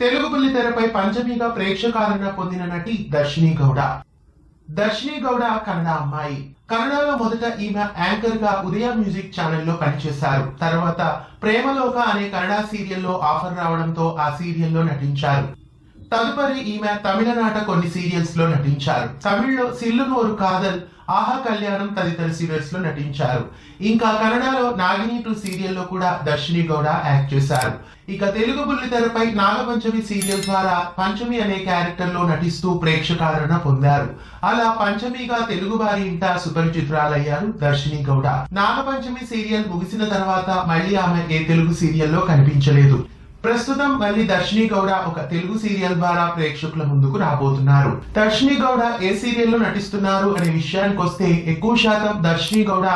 తెలుగు బుల్లితెరపై పంచమిగా ప్రేక్షకాదరణ పొందిన నటి దర్శిని గౌడ. దర్శిని గౌడ కన్నడ అమ్మాయి. కన్నడలో మొదట ఈమె యాంకర్ గా ఉదయ మ్యూజిక్ ఛానల్లో పనిచేశారు. తర్వాత ప్రేమలోక అనే కన్నడ సీరియల్లో ఆఫర్ రావడంతో ఆ సీరియల్లో నటించారు. తదుపరి ఈమె తమిళనాట కొన్ని సీరియల్స్ లో నటించారు. తమిళ్లో సిల్లునోరు కాదల్, ఆహా కళ్యాణం తదితర సీరియల్స్ లో నటించారు. ఇంకా కన్నడలో నాగిని 2 సీరియల్లో కూడా దర్శిని గౌడ యాక్ట్ చేశారు. ఇక తెలుగు బుల్లితెరపై నాగపంచమి సీరియల్ ద్వారా పంచమి అనే క్యారెక్టర్ లో నటిస్తూ ప్రేక్షకాదరణ పొందారు. అలా పంచమిగా తెలుగు వారి ఇంట సుపరిచితురాలయ్యారు దర్శిని గౌడ. నాగపంచమి సీరియల్ ముగిసిన తర్వాత మళ్ళీ ఆమె ఏ తెలుగు సీరియల్లో కనిపించలేదు. ప్రస్తుతం మళ్ళీ దర్శిని గౌడ ఒక తెలుగు సీరియల్ ద్వారా ప్రేక్షకుల ముందుకు రాబోతున్నారు. దర్శిని గౌడ ఏ సీరియల్లో నటిస్తున్నారు అనే విషయానికి వస్తే ఎక్కువ శాతం దర్శిని గౌడ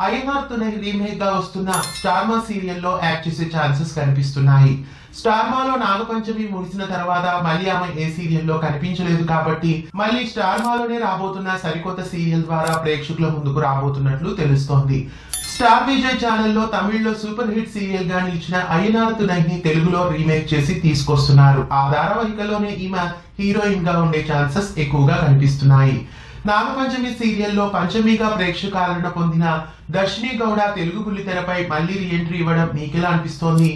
అయ్యనార్ తునై రీమేక్ గా వస్తున్న స్టార్మా సీరియల్లో యాక్ట్ చేసే ఛాన్సెస్ కనిపిస్తున్నాయి. స్టార్మాలో నాగపంచమి ముగిసిన తర్వాత మళ్ళీ ఆమె ఏ సీరియల్లో కనిపించలేదు కాబట్టి మళ్ళీ స్టార్మాలోనే రాబోతున్న సరికొత్త సీరియల్ ద్వారా ప్రేక్షకుల ముందుకు రాబోతున్నట్లు తెలుస్తోంది. స్టార్ విజయ్ ఛానల్లో తమిళ్లో సూపర్ హిట్ సీరియల్ గా నిలిచిన అయ్యనార్ తునైని తెలుగులో రీమేక్ చేసి తీసుకొస్తున్నారు. ఆ ధారావాహికలోనే ఈమె హీరోయిన్ గా ఉండే ఛాన్సెస్ ఎక్కువగా కనిపిస్తున్నాయి. నాగపంచమి సీరియల్లో పంచమిగా ప్రేక్షకాదరణ పొందిన దర్శిని గౌడ తెలుగు బుల్లితెరపై మళ్ళీ రీఎంట్రీ ఇవ్వడం మీకెలా అనిపిస్తోంది?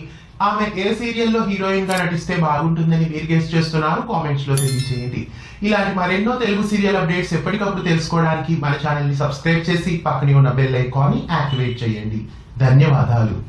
ఆమె ఏ సీరియల్లో హీరోయిన్ గా నటిస్తే బాగుంటుందని మీరు గెస్ చేస్తున్నారు? కామెంట్స్ లో తెలియజేయండి. ఇలాంటి మరెన్నో తెలుగు సీరియల్ అప్డేట్స్ ఎప్పటికప్పుడు తెలుసుకోవడానికి మన ఛానల్ ని సబ్స్క్రైబ్ చేసి పక్కనే ఉన్న బెల్ ఐకాన్ ని యాక్టివేట్ చేయండి. ధన్యవాదాలు.